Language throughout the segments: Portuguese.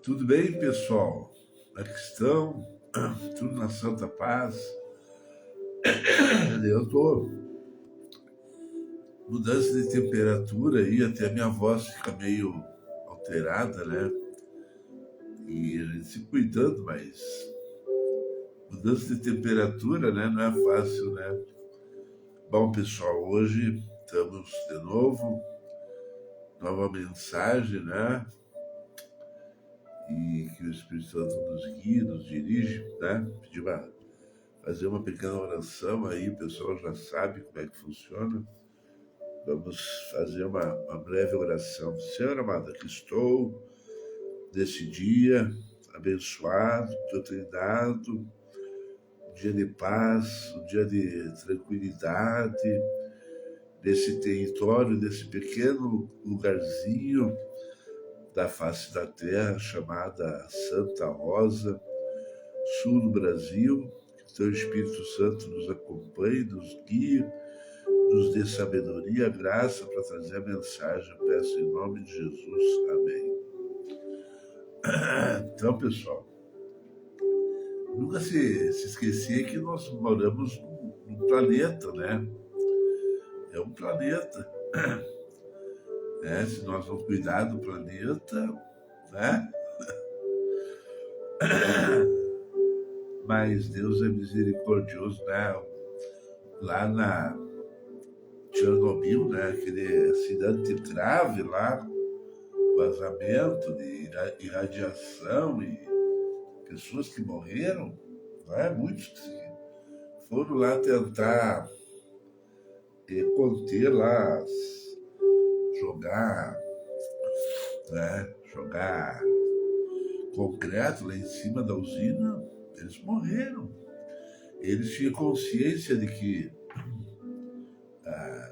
Tudo bem, pessoal? Como é que estão? Tudo na santa paz? Eu estou mudança de temperatura aí, até a minha voz fica meio alterada, né? E a gente se cuidando, mas mudança de temperatura, né? Não é fácil, né? Bom, pessoal, hoje estamos de novo, nova mensagem, né? E que o Espírito Santo nos guie, nos dirige, né? Pedir fazer uma pequena oração aí, o pessoal já sabe como é que funciona. Vamos fazer uma breve oração. Senhor amado, aqui estou nesse dia abençoado, teu tenho dado, um dia de paz, um dia de tranquilidade, nesse território, nesse pequeno lugarzinho da face da terra chamada Santa Rosa, sul do Brasil. Que teu Espírito Santo nos acompanhe, nos guie, nos dê sabedoria, graça para trazer a mensagem. Eu peço em nome de Jesus. Amém. Então, pessoal, nunca se esquecer que nós moramos num planeta, né? É um planeta. Se nós não cuidar do planeta, né? Mas Deus é misericordioso, né? Lá na Chernobyl, né? Aquele acidente grave lá, vazamento de irradiação e pessoas que morreram, né? Muitos que foram lá tentar conter lá, jogar concreto lá em cima da usina, eles morreram. Eles tinham consciência de que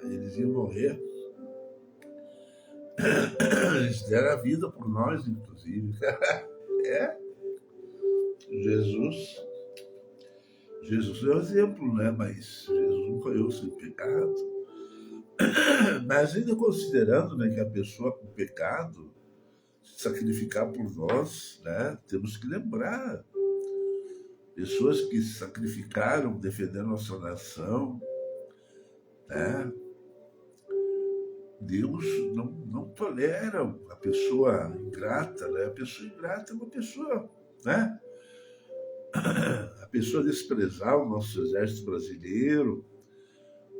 eles iam morrer. Eles deram a vida por nós, inclusive. Jesus é um exemplo, né? Mas Jesus não foi eu sem pecado. Mas ainda considerando, né, que a pessoa com pecado se sacrificar por nós, né? Temos que lembrar pessoas que se sacrificaram defendendo nossa nação, né? Deus não tolera a pessoa ingrata, né? A pessoa ingrata é uma pessoa, né? A pessoa desprezar o nosso exército brasileiro,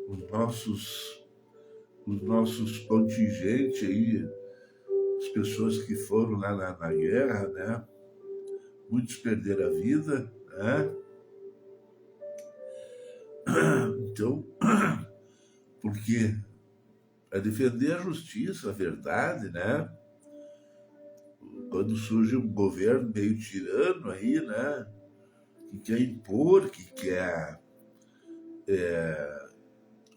os nossos contingentes aí, as pessoas que foram lá na guerra, né? Muitos perderam a vida, né? Então, porque para defender a justiça, a verdade, né? Quando surge um governo meio tirano aí, né? Que quer impor, que quer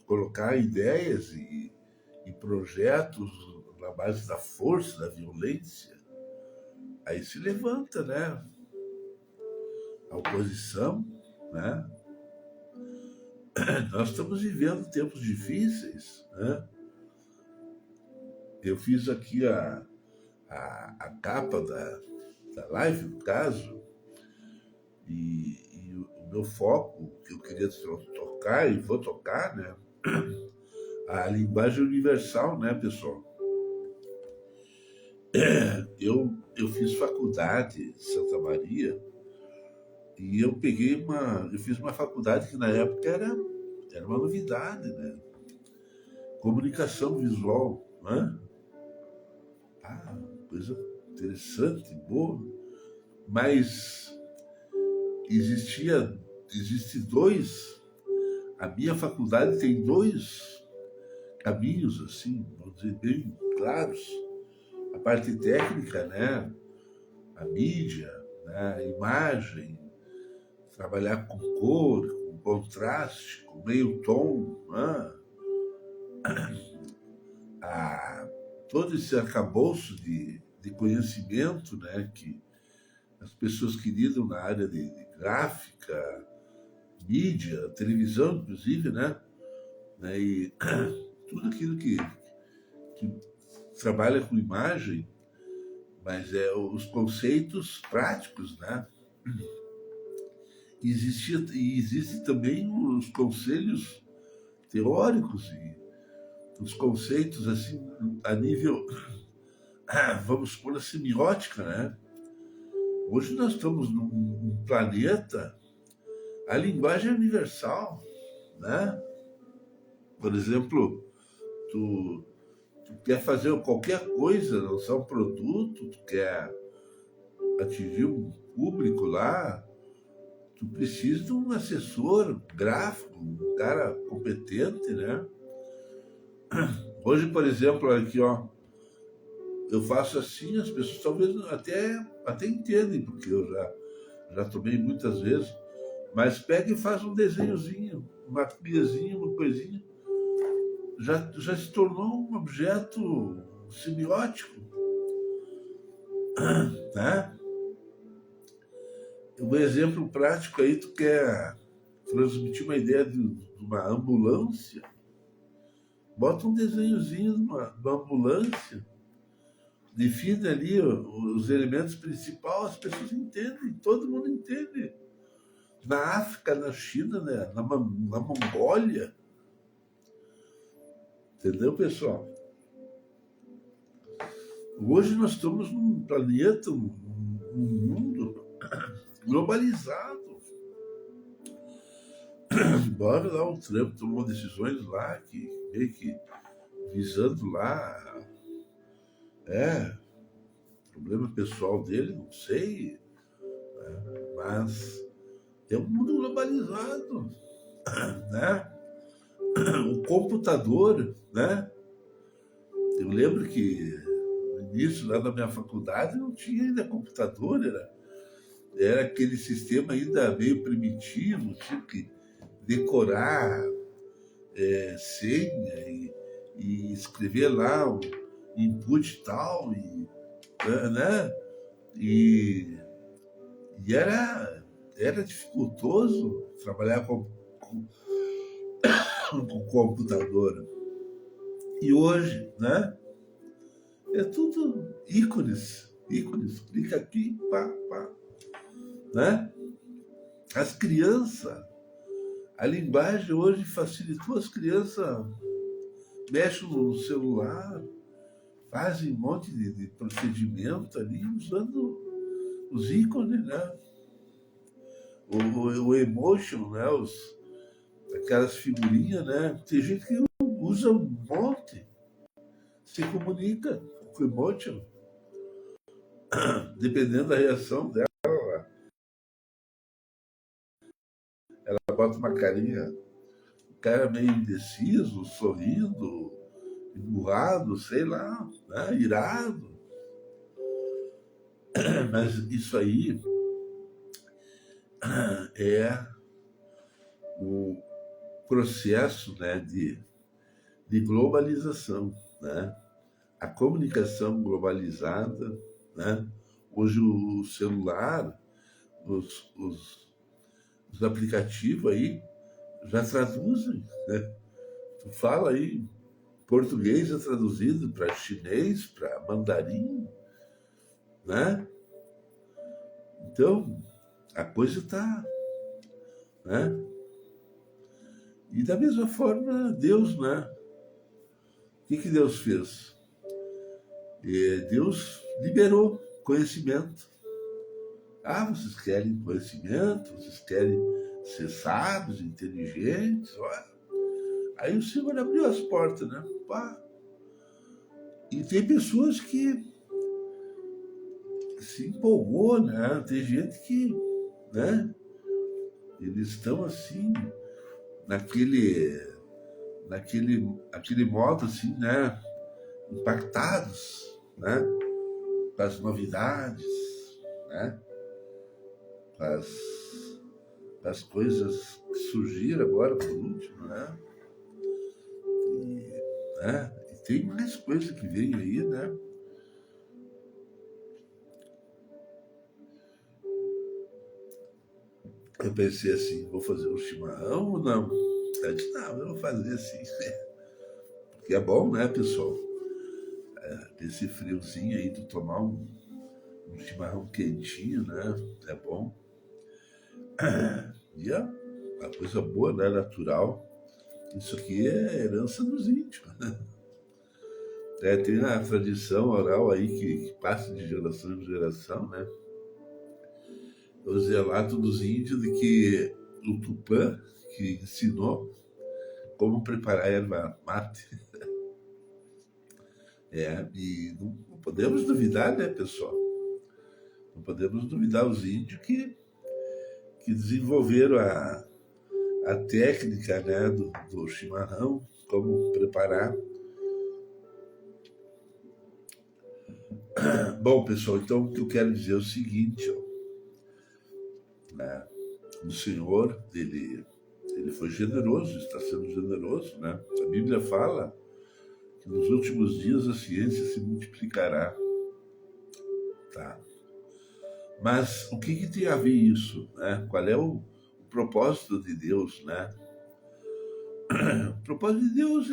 colocar ideias e projetos na base da força, da violência, aí se levanta, né? A oposição, né? Nós estamos vivendo tempos difíceis, né? Eu fiz aqui a capa da live, no caso, e o meu foco, que eu queria tocar e vou tocar, né? A linguagem universal, né, pessoal? Eu fiz faculdade em Santa Maria e eu fiz uma faculdade que na época era uma novidade, né? Comunicação visual, né? Coisa interessante, boa, mas a minha faculdade tem dois caminhos, assim, vamos dizer, bem claros. A parte técnica, né? A mídia, né? A imagem, trabalhar com cor, com contraste, com meio tom, né? Todo esse arcabouço de conhecimento, né? Que as pessoas que lidam na área de gráfica, mídia, televisão, inclusive, né? E tudo aquilo que trabalha com imagem, mas os conceitos práticos, né? Existem também os conselhos teóricos e os conceitos assim a nível, vamos supor, a semiótica, né? Hoje nós estamos num planeta, a linguagem é universal, né? Por exemplo, tu quer fazer qualquer coisa, lançar um produto, tu quer atingir um público lá, tu precisa de um assessor gráfico, um cara competente, né? Hoje, por exemplo, aqui, ó, eu faço assim, as pessoas talvez até entendem, porque eu já tomei muitas vezes, mas pega e faz um desenhozinho, uma criazinha, uma coisinha, já se tornou um objeto semiótico, né? Um exemplo prático aí, tu quer transmitir uma ideia de uma ambulância, bota um desenhozinho de uma ambulância, define ali os elementos principais, as pessoas entendem, todo mundo entende. Na África, na China, né? na Mongólia, entendeu, pessoal? Hoje nós estamos num planeta, num mundo globalizado. Embora lá o Trump tomou decisões lá que meio que visando lá problema pessoal dele, não sei, né? Mas é um mundo globalizado, né? O computador, né? Eu lembro que no início lá da minha faculdade não tinha ainda computador, era aquele sistema ainda meio primitivo, tinha que decorar senha e escrever lá o input tal, né? E era dificultoso trabalhar com computador. E hoje, né? É tudo ícones, clica aqui, pá, pá, né? As crianças, a linguagem hoje facilitou, as crianças mexem no celular, fazem um monte de procedimento ali usando os ícones, né? O emotion, né? Aquelas figurinhas, né? Tem gente que usa um monte, se comunica com o emotion, dependendo da reação dela, ela bota uma carinha, o cara meio indeciso, sorrindo, emburrado, sei lá, né? Irado. Mas isso aí é o processo, né, de globalização, né? A comunicação globalizada, né? Hoje o celular, os aplicativos aí já traduzem, né? Tu fala aí, português é traduzido para chinês, para mandarim, né? Então, a coisa está, né? E da mesma forma, Deus, né? O que Deus fez? Deus liberou conhecimento. Ah, vocês querem conhecimento? Vocês querem ser sábios, inteligentes? Olha. Aí o Senhor abriu as portas, né? Pá. E tem pessoas que se empolgou, né? Tem gente que, né? Eles estão assim, aquele modo assim, né? Impactados, né? Com as novidades, né? Com as coisas que surgiram agora por último, né? E tem mais coisa que vem aí, né? Eu pensei assim, vou fazer um chimarrão ou não? Eu disse, não, eu vou fazer assim. Porque é bom, né, pessoal? Esse friozinho aí, tu tomar um chimarrão quentinho, né? É bom. E é uma coisa boa, né? Natural. Isso aqui é herança dos índios. Tem a tradição oral aí que passa de geração em geração, né? Os relatos dos índios de que o Tupã que ensinou como preparar erva mate. E não podemos duvidar, né, pessoal? Não podemos duvidar os índios que desenvolveram a técnica, né, do chimarrão, como preparar. Bom, pessoal, então o que eu quero dizer é o seguinte, ó, né, o Senhor, ele foi generoso, está sendo generoso, né? A Bíblia fala que nos últimos dias a ciência se multiplicará, tá? Mas o que tem a ver isso, né? Qual é o propósito de Deus, né? O propósito de Deus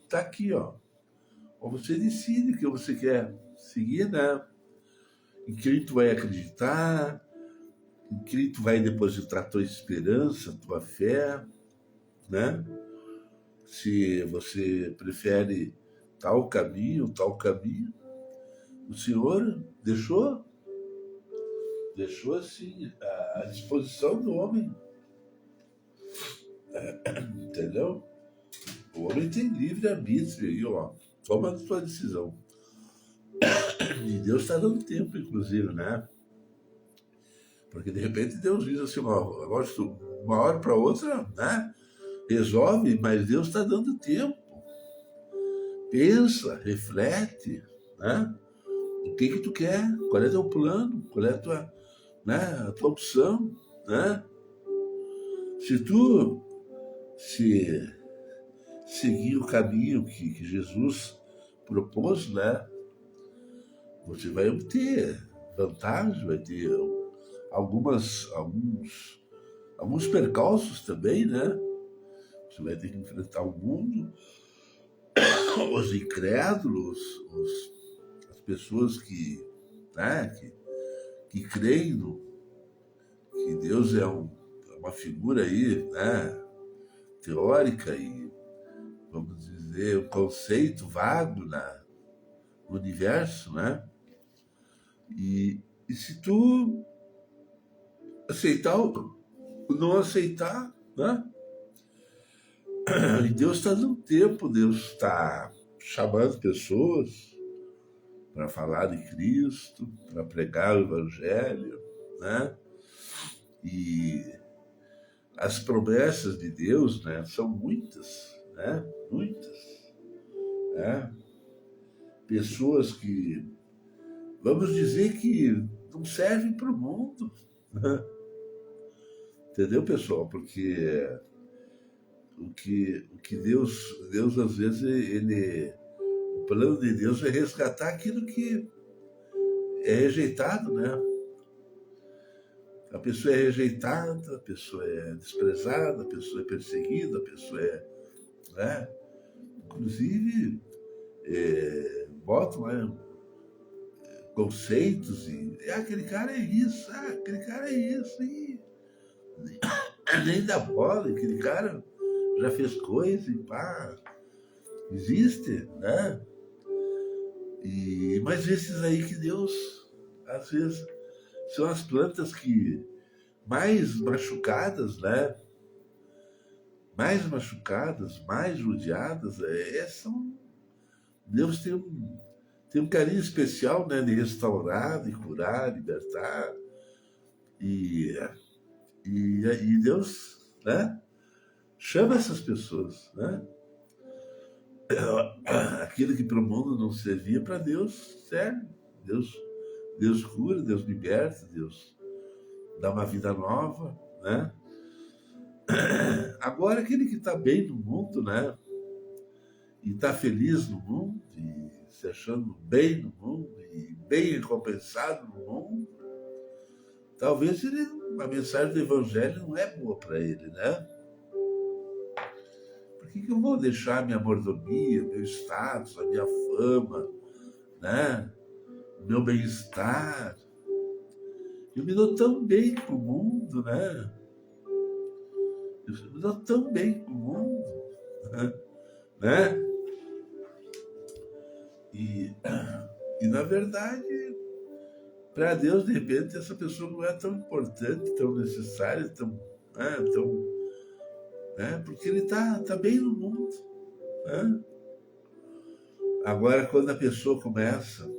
tá aqui, ó. Ou você decide o que você quer seguir, né? Em quem tu vai acreditar, em quem tu vai depositar tua esperança, tua fé, né? Se você prefere tal caminho, o Senhor deixou assim à disposição do homem, entendeu? O homem tem livre arbítrio aí, ó. Toma a sua decisão. E Deus está dando tempo, inclusive, né? Porque de repente Deus diz assim, ó, uma hora para outra, né? Resolve, mas Deus está dando tempo. Pensa, reflete, né? O que tu quer? Qual é teu plano? Qual é a tua opção, né? Se tu se seguir o caminho que Jesus propôs, né? Você vai obter vantagens, vai ter alguns percalços também, né? Você vai ter que enfrentar o mundo, os incrédulos, as pessoas né, que creem que Deus é uma figura aí, né, teórica e, vamos dizer, um conceito vago no universo, né? E se tu aceitar ou não aceitar, né? E Deus está dando tempo, Deus está chamando pessoas para falar de Cristo, para pregar o Evangelho, né? E as promessas de Deus, né, são muitas, né? Muitas, né? Pessoas que, vamos dizer que não servem para o mundo, né? Entendeu, pessoal? Porque o que Deus às vezes, o plano de Deus é resgatar aquilo que é rejeitado, né? A pessoa é rejeitada, a pessoa é desprezada, a pessoa é perseguida, a pessoa né? Inclusive, botam, né, conceitos e aquele cara é isso, aquele cara é isso, e nem dá bola, aquele cara já fez coisa e pá, existe, né? Mas esses aí que Deus, às vezes, são as plantas que mais machucadas, né? Mais machucadas, mais judiadas, Deus tem um carinho especial, né, de restaurar, de curar, libertar. E, e Deus, né, chama essas pessoas, né? Aquilo que para o mundo não servia, para Deus serve. Deus cura, Deus liberta, Deus dá uma vida nova, né? Agora, aquele que está bem no mundo, né? E está feliz no mundo, e se achando bem no mundo, e bem recompensado no mundo, talvez a mensagem do Evangelho não é boa para ele, né? Por que eu vou deixar minha mordomia, meu status, a minha fama, né? O meu bem-estar, Eu me dou tão bem com o mundo, né? Eu me dou tão bem com o mundo, né? E, e na verdade, para Deus, de repente, essa pessoa não é tão importante, tão necessária, porque ele tá bem no mundo, né? Agora, quando a pessoa começa a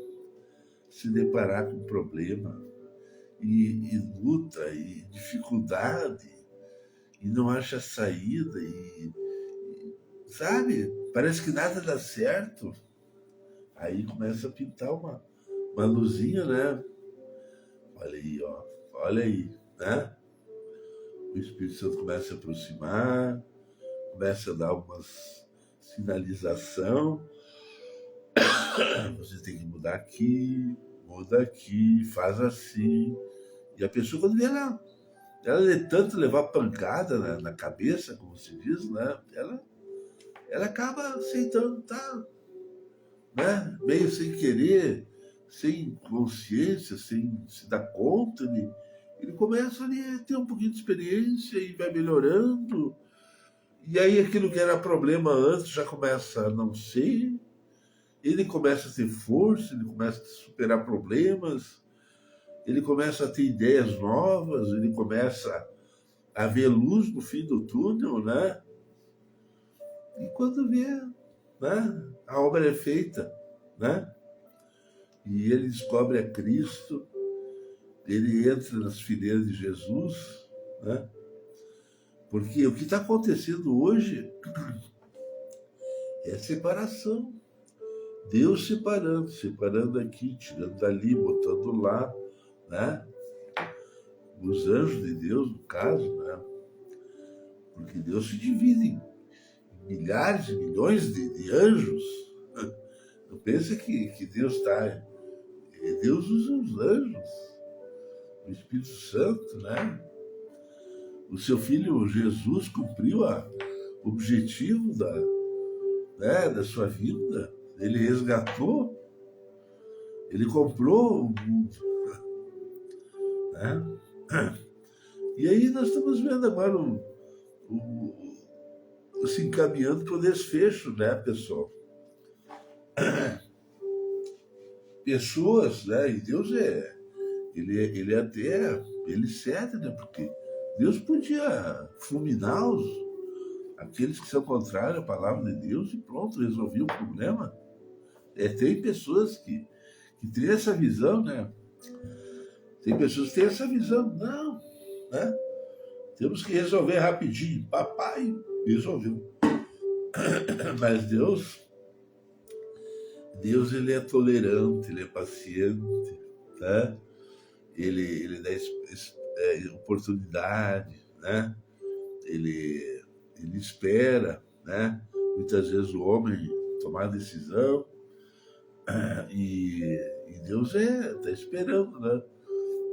se deparar com problema e luta e dificuldade e não acha saída sabe, parece que nada dá certo, aí começa a pintar uma luzinha, né? Olha aí, ó, olha aí, né? O Espírito Santo começa a se aproximar, começa a dar umas sinalização. Você tem que mudar aqui, muda aqui, faz assim. E a pessoa, quando vê ela lê tanto levar pancada na cabeça, como se diz, né? Ela acaba aceitando, tá? Né? Meio sem querer, sem consciência, sem se dar conta, ele começa ali a ter um pouquinho de experiência e vai melhorando. E aí aquilo que era problema antes já começa a não ser, ele começa a ter força, ele começa a superar problemas, ele começa a ter ideias novas, ele começa a ver luz no fim do túnel, né? E quando vê, né, a obra é feita, né? E ele descobre a Cristo, ele entra nas fileiras de Jesus, né? Porque o que está acontecendo hoje é separação. Deus separando aqui, tirando dali, botando lá, né? Os anjos de Deus, no caso, né? Porque Deus se divide em milhares e milhões de anjos. Não pensa que Deus está. Deus usa os anjos, o Espírito Santo, né? O seu filho Jesus cumpriu o objetivo da sua vida. Ele resgatou, ele comprou o mundo, né? E aí nós estamos vendo agora se encaminhando para o desfecho, né, pessoal? Pessoas, né? E Deus ele até, ele cede, né? Porque Deus podia fulminar aqueles que são contrários à palavra de Deus e pronto, resolvia o problema. Tem pessoas que têm essa visão, né? Tem pessoas que têm essa visão, não, né? Temos que resolver rapidinho. Papai resolveu. Mas Deus ele é tolerante, ele é paciente, né? Ele dá oportunidade, né? Ele espera, né? Muitas vezes o homem tomar a decisão e Deus está esperando, né?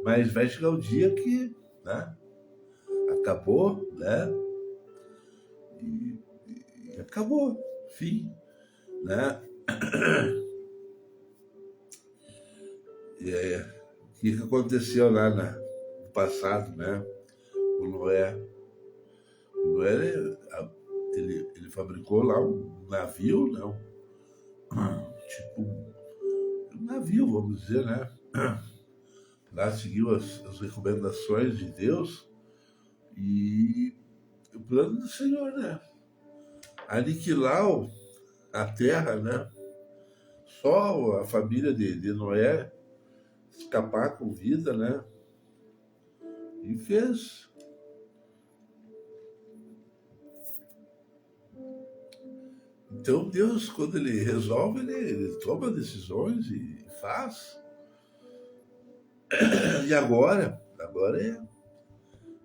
Mas vai chegar o dia que, né? Acabou, né? E acabou, fim, né? O que aconteceu lá no passado, né? O Noé, ele fabricou lá um navio, né? Tipo um navio, vamos dizer, né? Lá seguiu as recomendações de Deus e o plano do Senhor, né? Aniquilar a terra, né? Só a família de Noé escapar com vida, né? E fez. Então Deus, quando ele resolve, ele toma decisões e faz. E agora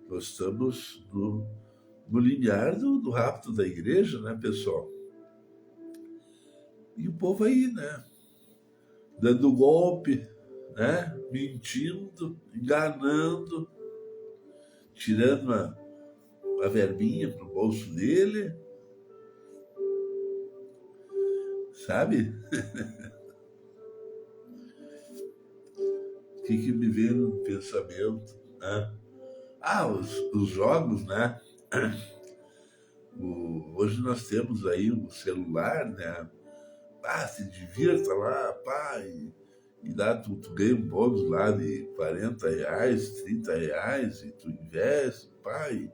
nós estamos no limiar do rapto da igreja, né, pessoal? E o povo aí, né? Dando golpe, né? Mentindo, enganando, tirando uma verbinha pro bolso dele, sabe? que me veio no pensamento, né? Os jogos, né? Hoje nós temos aí o celular, né? Se divirta lá, pá, e lá tu ganha um bônus lá de R$ 40, R$ 30, e tu investe, pá, e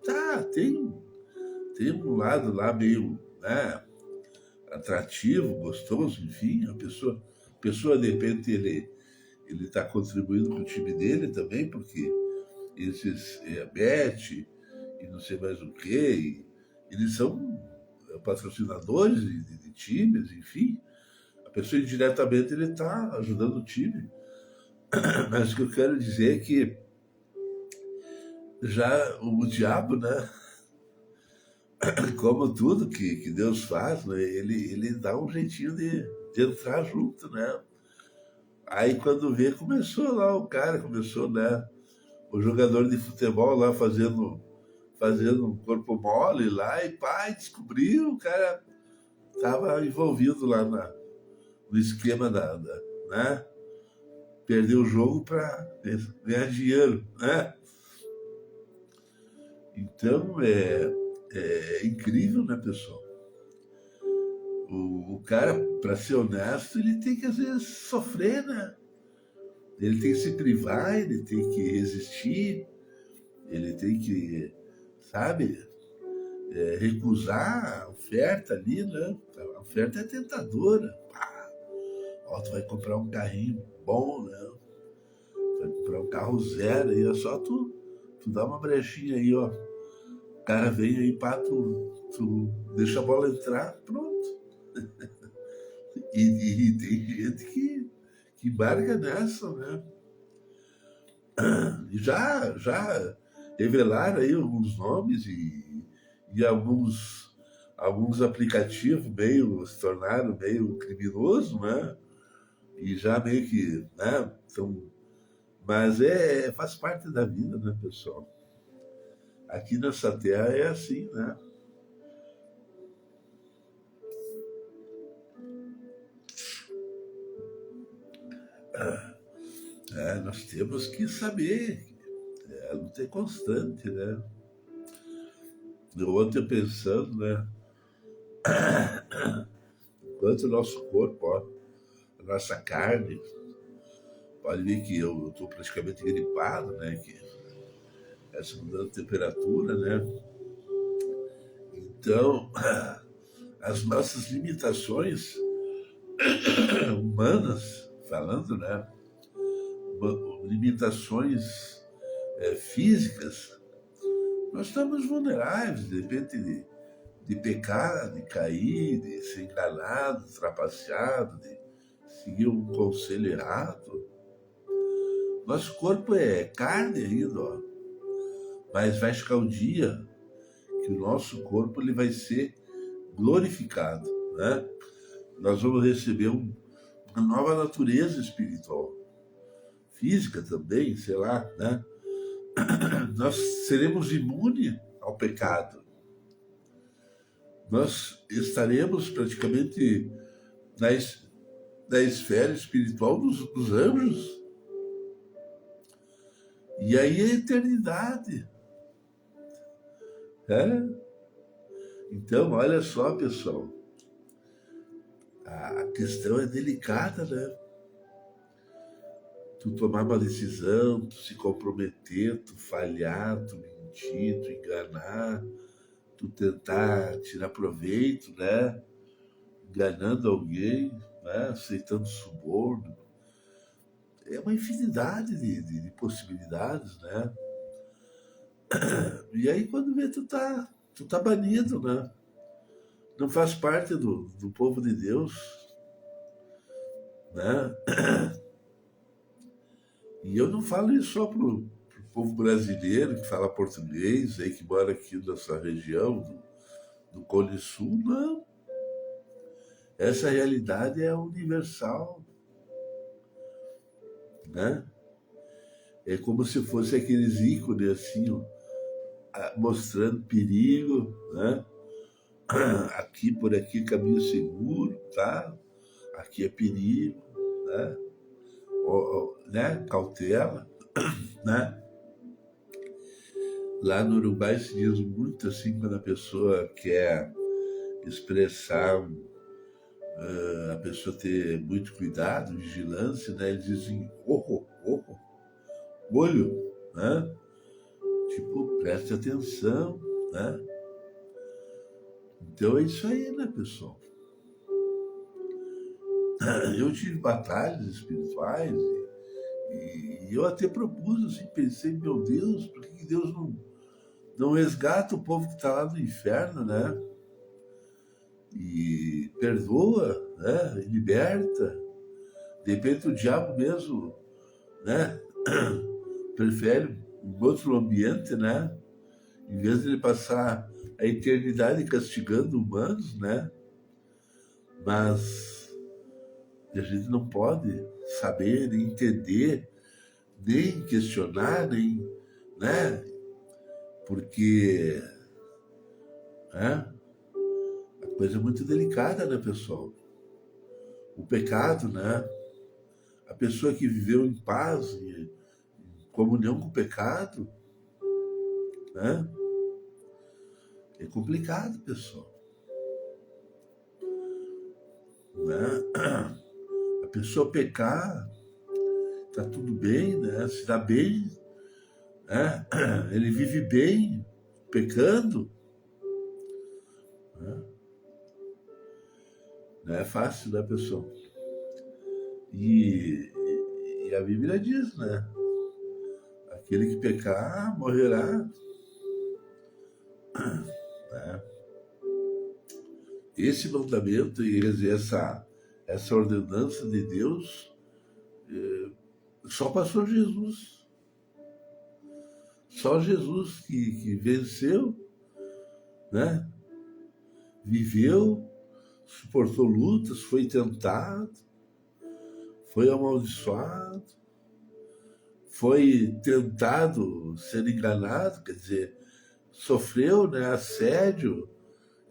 tá, tem um lado lá meio, né, atrativo, gostoso, enfim, a pessoa de repente ele está contribuindo com o time dele também, porque esses bet e não sei mais o que, eles são patrocinadores de times, enfim. A pessoa indiretamente ele está ajudando o time. Mas o que eu quero dizer é que já o diabo, né, como tudo que Deus faz, né, ele dá um jeitinho de entrar junto, né? Aí quando vê, começou lá o cara, começou, né, o jogador de futebol lá fazendo um corpo mole lá, e pai, descobriu, o cara estava envolvido lá no esquema né? Perdeu o jogo para ganhar dinheiro, né? Então é incrível, né, pessoal? O cara, para ser honesto, ele tem que às vezes sofrer, né? Ele tem que se privar, ele tem que resistir, ele tem que, sabe, recusar a oferta ali, né? A oferta é tentadora. Ó, tu vai comprar um carrinho bom, né? Vai comprar um carro zero aí, é só tu dá uma brechinha aí, ó. O cara vem aí, pá, tu deixa a bola entrar, pronto. E tem gente que embarca nessa, né? E já revelaram aí alguns nomes e alguns aplicativos meio se tornaram meio criminoso, né? E já meio que, né? Mas faz parte da vida, né, pessoal? Aqui nessa terra é assim, né? Nós temos que saber, a luta é constante, né? Ontem pensando, né? Quanto o nosso corpo, ó, a nossa carne, pode ver que eu estou praticamente gripado, né? Que essa mudança de temperatura, né? Então, as nossas limitações humanas, falando, né? Limitações físicas, nós estamos vulneráveis, de repente, de pecar, de cair, de ser enganado, trapaceado, de seguir um conselho errado. Nosso corpo é carne ainda, ó, mas vai chegar um dia que o nosso corpo ele vai ser glorificado, né? Nós vamos receber uma nova natureza espiritual, física também, sei lá, né? Nós seremos imunes ao pecado. Nós estaremos praticamente na esfera espiritual dos anjos. E aí a eternidade. Né? Então, olha só, pessoal. A questão é delicada, né? Tu tomar uma decisão, tu se comprometer, tu falhar, tu mentir, tu enganar, tu tentar tirar proveito, né? Enganando alguém, né? Aceitando suborno. É uma infinidade de possibilidades, né? E aí quando vê, tu tá banido, né? Não faz parte do povo de Deus, né? E eu não falo isso só pro povo brasileiro que fala português, aí que mora aqui nessa região do Cone Sul, não. Essa realidade é universal, né? É como se fosse aqueles ícones assim, ó, mostrando perigo, né? Aqui por aqui caminho seguro, tá? Aqui é perigo, né? né, cautela, né? Lá no Uruguai se diz muito assim, quando a pessoa quer expressar, a pessoa ter muito cuidado, vigilância, né? Eles dizem olho, né? Tipo, preste atenção, né? Então é isso aí, né, pessoal? Eu tive batalhas espirituais e eu até propus, assim, pensei, meu Deus, por que Deus não resgata o povo que está lá no inferno, né? E perdoa, né? E liberta. De repente o diabo mesmo, né? Prefere um outro ambiente, né? Em vez de ele passar a eternidade castigando humanos, né? Mas a gente não pode saber, nem entender, nem questionar, nem, né? Porque, né? A coisa é muito delicada, né, pessoal? O pecado, né? A pessoa que viveu em paz e comunhão com o pecado, né? É complicado, pessoal, né? A pessoa pecar, tá tudo bem, né? Se dá bem, né? Ele vive bem, pecando, né? Não é fácil, né, pessoal? E, e a Bíblia diz, né? Aquele que pecar morrerá, né? Esse mandamento e essa ordenança de Deus só passou Jesus. Só Jesus que venceu, né? Viveu, suportou lutas, foi tentado, foi amaldiçoado, foi tentado ser enganado, quer dizer, sofreu, né, assédio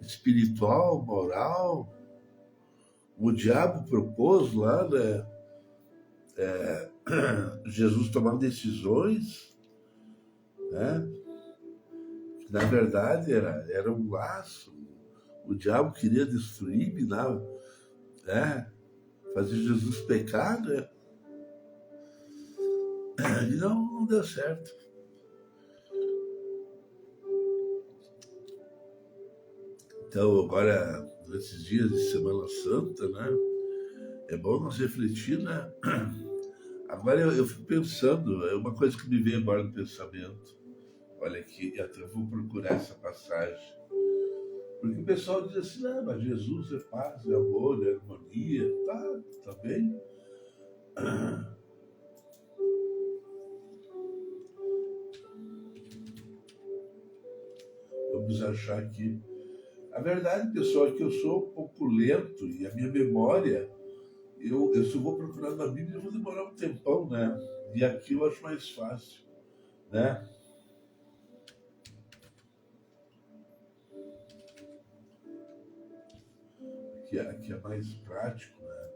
espiritual, moral. O diabo propôs lá, né, Jesus tomar decisões, né? Na verdade era um laço. O diabo queria destruir, né? Fazer Jesus pecar, né? E não deu certo. Então agora, nesses dias de Semana Santa, né? É bom nós refletir, né? Agora eu fico pensando, é uma coisa que me veio agora no pensamento. Olha aqui, até vou procurar essa passagem. Porque o pessoal diz assim, não, mas Jesus é paz, é amor, é harmonia. Tá bem. Vamos achar aqui. A verdade, pessoal, é que eu sou um pouco lento e a minha memória, eu só vou procurar na Bíblia, eu vou demorar um tempão, né? E aqui eu acho mais fácil, né? Aqui é mais prático, né?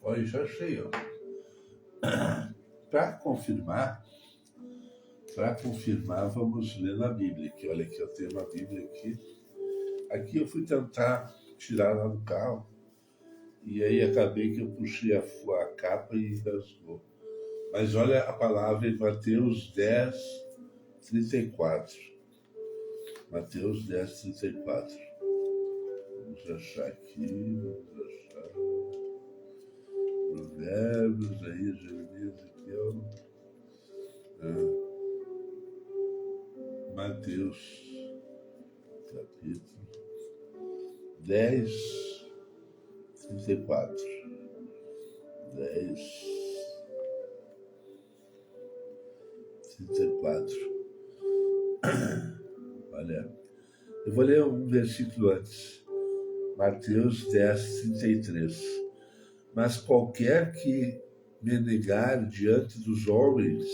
Olha, já achei, ó. Para confirmar, vamos ler na Bíblia aqui. Olha aqui, eu tenho uma Bíblia aqui. Aqui eu fui tentar tirar lá do carro e aí acabei que eu puxei a capa e rasgou. Mas olha a palavra em Mateus 10, 34. Mateus 10, 34. Vamos achar aqui, vamos achar. Provérbios, aí, Jeremias, Ezequiel. Mateus, capítulo 10, 34. 10, 34. Olha, eu vou ler um versículo antes. Mateus 10, 33. Mas qualquer que me negar diante dos homens,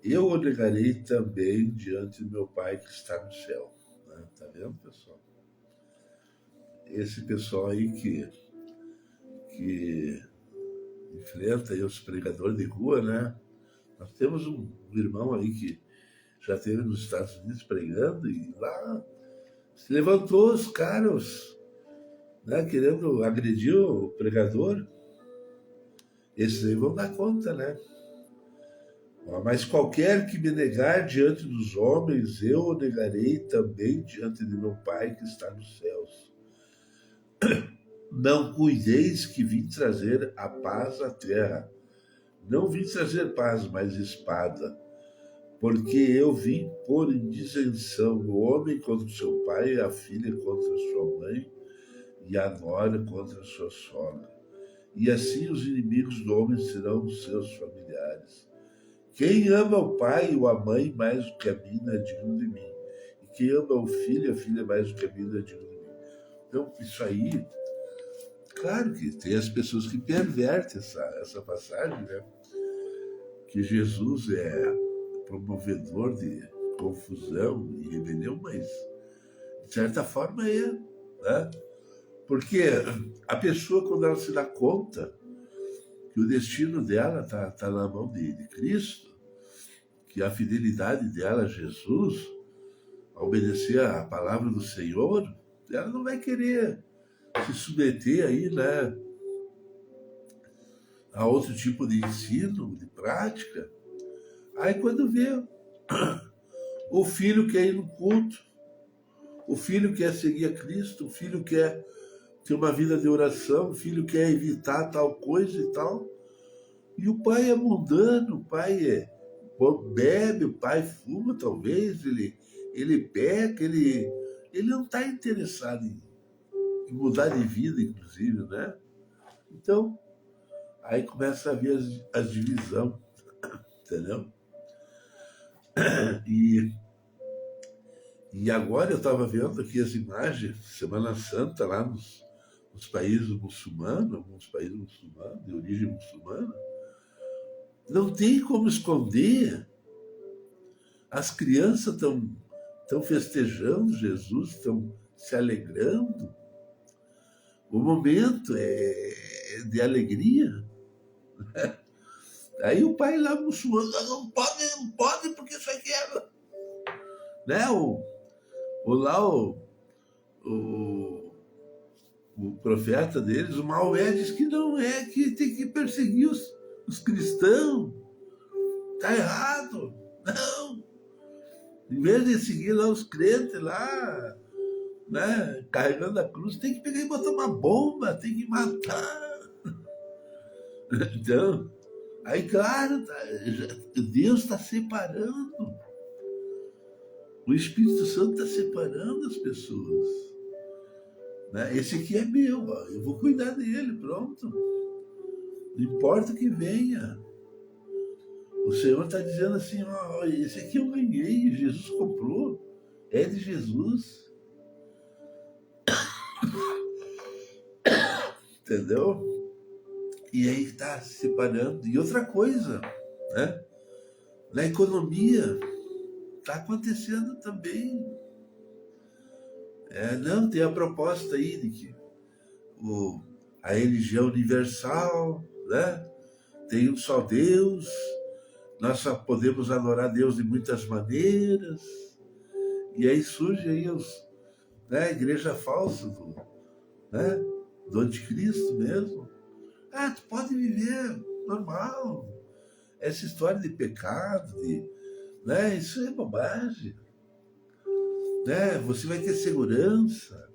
eu o negarei também diante do meu Pai que está no céu. Tá vendo, pessoal? Esse pessoal aí que enfrenta aí os pregadores de rua, né? Nós temos um irmão aí que já esteve nos Estados Unidos pregando e lá se levantou os caras, né, querendo agredir o pregador. Esses aí vão dar conta, né? Mas qualquer que me negar diante dos homens, eu o negarei também diante de meu Pai que está nos céus. Não cuideis que vim trazer a paz à terra. Não vim trazer paz, mas espada. Porque eu vim pôr em disenção o homem contra o seu pai, a filha contra a sua mãe, e a nora contra a sua sogra. E assim os inimigos do homem serão os seus familiares. Quem ama o pai ou a mãe mais do que a mim não é digno de mim. E quem ama o filho, a filha mais do que a mim não é digno de mim. Então, isso aí, claro que tem as pessoas que pervertem essa passagem, né? Que Jesus é promovedor de confusão e rebelião, mas de certa forma é, né? Porque a pessoa, quando ela se dá conta que o destino dela tá na mão de Cristo, que a fidelidade dela a Jesus, a obedecer à palavra do Senhor, ela não vai querer se submeter aí, né, a outro tipo de ensino, de prática. Aí quando vê, o filho quer ir no culto, o filho quer seguir a Cristo, o filho quer ter uma vida de oração, o filho quer evitar tal coisa e tal. E o pai é mundano, o pai bebe, o pai fuma, talvez, ele peca, ele não está interessado em mudar de vida, inclusive, né? Então, aí começa a haver as divisões, entendeu? E, e agora eu estava vendo aqui as imagens, Semana Santa, lá nos países muçulmanos, alguns países muçulmanos, de origem muçulmana, não tem como esconder. As crianças estão festejando Jesus, estão se alegrando. O momento é de alegria. Aí o pai lá muçulmano, não pode, porque isso aqui é. Né? O, o profeta deles, o Maomé, diz que não é, que tem que perseguir os cristãos. Tá errado. Não. Em vez de seguir lá os crentes lá, né, carregando a cruz, tem que pegar e botar uma bomba, tem que matar. Então, aí, claro, Deus está separando. O Espírito Santo está separando as pessoas. Né? Esse aqui é meu, ó, eu vou cuidar dele, pronto. Não importa o que venha. O Senhor está dizendo assim, ó, esse aqui eu ganhei, Jesus comprou, é de Jesus. Entendeu? E aí está se separando. E outra coisa, né? Na economia, está acontecendo também. Não, tem a proposta aí de que a religião universal, né? Tem um só Deus, nós só podemos adorar Deus de muitas maneiras. E aí surge aí a igreja falsa né? Do anticristo mesmo. Tu pode viver normal. Essa história de pecado, né? Isso é bobagem. Né? Você vai ter segurança.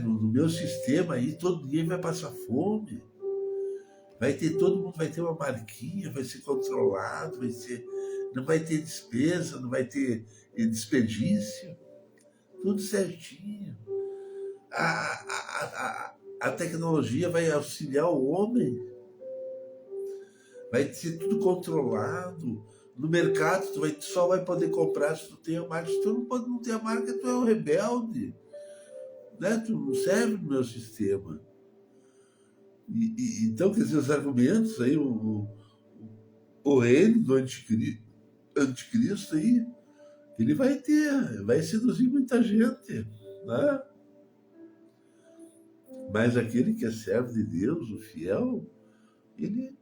No meu sistema aí, ninguém vai passar fome. Todo mundo vai ter uma marquinha, vai ser controlado, não vai ter despesa, não vai ter desperdício. Tudo certinho. A tecnologia vai auxiliar o homem. Vai ser tudo controlado. No mercado, só vai poder comprar se tu tem a marca. Se tu não tem a marca, tu é um rebelde. Né? Tu não serve no meu sistema. Então, quer dizer, os argumentos aí, o reino do anticristo aí, Ele vai seduzir muita gente, né? Mas aquele que é servo de Deus, o fiel, ele,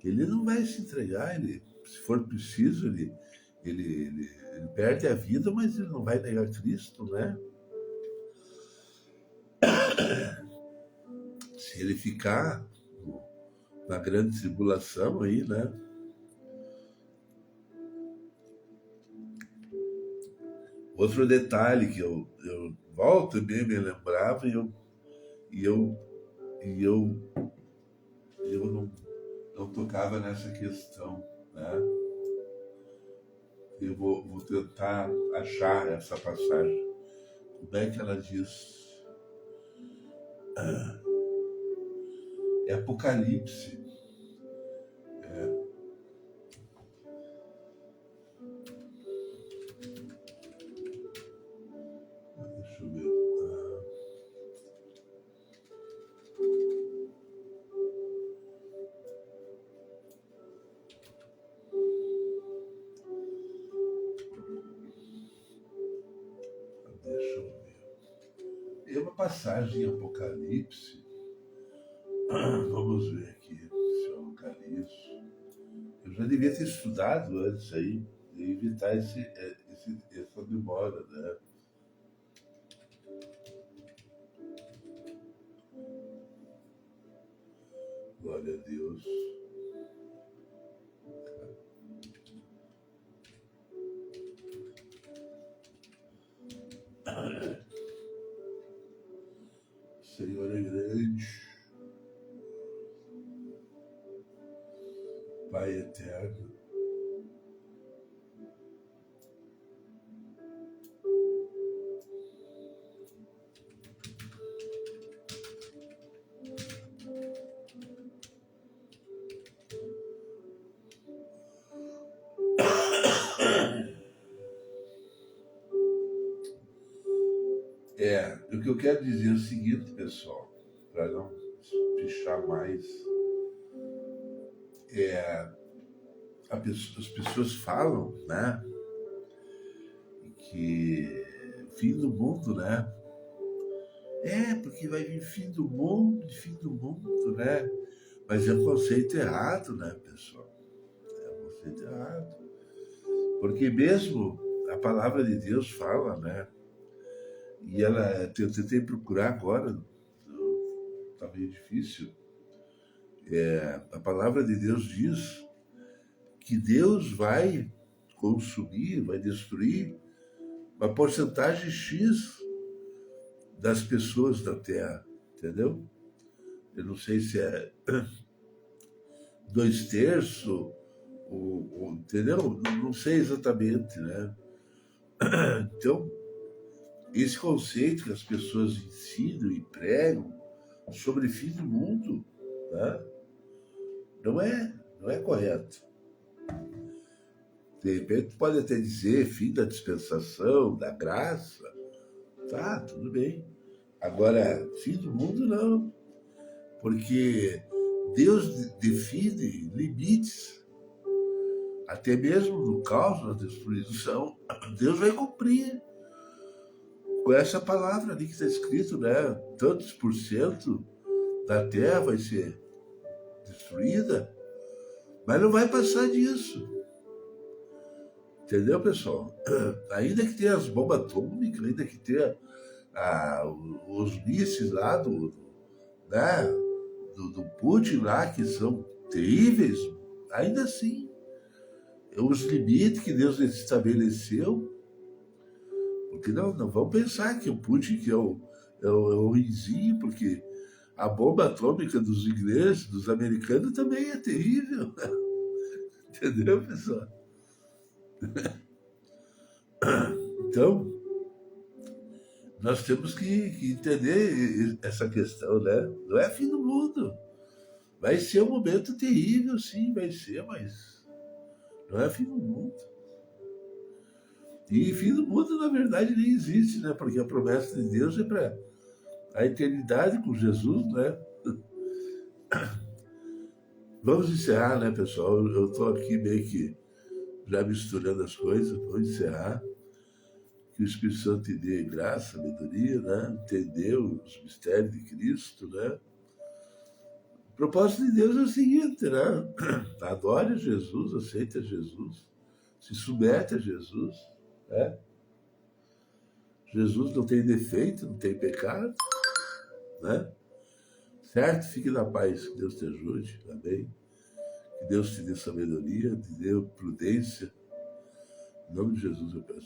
ele não vai se entregar, se for preciso, ele perde a vida, mas ele não vai negar Cristo, né? Se ele ficar na grande tribulação aí, né? Outro detalhe que eu volto e bem me lembrava e eu, e eu não tocava nessa questão, né? Eu vou tentar achar essa passagem. Como é que ela diz? É Apocalipse. Deixa eu ver. Deixa eu ver. É uma passagem em Apocalipse. Vamos ver aqui se eu localizo. Eu já devia ter estudado antes aí e evitar essa demora, né? Glória a Deus. O Senhor é grande, Pai eterno. O que eu quero dizer é o seguinte, pessoal, para não pichar mais, as pessoas falam, né, que fim do mundo, né? Porque vai vir fim do mundo, né? Mas é um conceito errado, né, pessoal? É um conceito errado. Porque mesmo a palavra de Deus fala, né? E eu tentei procurar agora, tá meio difícil. A palavra de Deus diz que Deus vai consumir, vai destruir uma porcentagem X das pessoas da Terra, entendeu? Eu não sei se é 2/3, entendeu? Não sei exatamente, né? Então, esse conceito que as pessoas ensinam e pregam sobre fim do mundo, né? Não é correto. De repente pode até dizer fim da dispensação, da graça, tá, tudo bem. Agora, fim do mundo não, porque Deus define limites, até mesmo no caos, na destruição, Deus vai cumprir com essa palavra ali que está escrito, né? Tantos por cento da terra vai ser destruída, mas não vai passar disso. Entendeu, pessoal? Ainda que tenha as bombas atômicas, ainda que tenha os mísseis lá né, do Putin lá, que são terríveis, ainda assim, os limites que Deus estabeleceu, porque não vamos pensar que o Putin que é o ruinzinho, porque a bomba atômica dos ingleses, dos americanos, também é terrível. Entendeu, pessoal? Então, nós temos que entender essa questão, né? Não é fim do mundo. Vai ser um momento terrível, sim, vai ser, mas não é fim do mundo. E fim do mundo, na verdade, nem existe, né? Porque a promessa de Deus é para a eternidade com Jesus, né? Vamos encerrar, né, pessoal? Eu estou aqui meio que já misturando as coisas, vou encerrar. Que o Espírito Santo te dê graça, sabedoria, né? Entender os mistérios de Cristo, né? O propósito de Deus é o seguinte, né? Adore Jesus, aceite Jesus, se submete a Jesus, né? Jesus não tem defeito, não tem pecado, né? Certo? Fique na paz, que Deus te ajude, amém? Que Deus te dê sabedoria, te dê prudência. Em nome de Jesus eu peço.